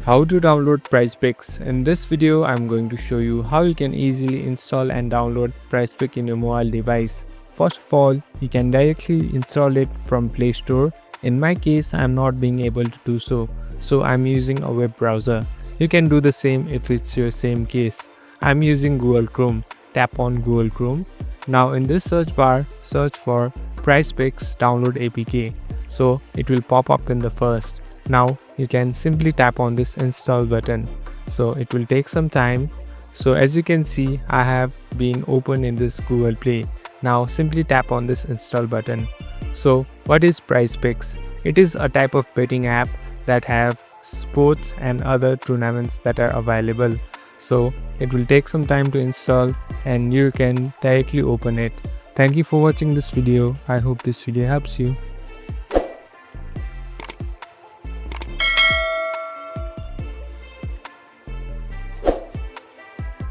How to download PrizePicks. In this video, I'm going to show you how you can easily install and download PrizePick in your mobile device. First of all, you can directly install it from Play Store. In my case, I'm not being able to do so, so I'm using a web browser. You can do the same if it's your same case. I'm using Google Chrome. Tap on Google Chrome. Now in this search bar, search for PrizePicks download APK. So it will pop up in the first. Now you can simply tap on this install button. So it will take some time. So as you can see, I have been open in this Google Play. Now simply tap on this install button. So what is PrizePicks? It is a type of betting app that have sports and other tournaments that are available. So it will take some time to install and you can directly open it. Thank you for watching this video. I hope this video helps you.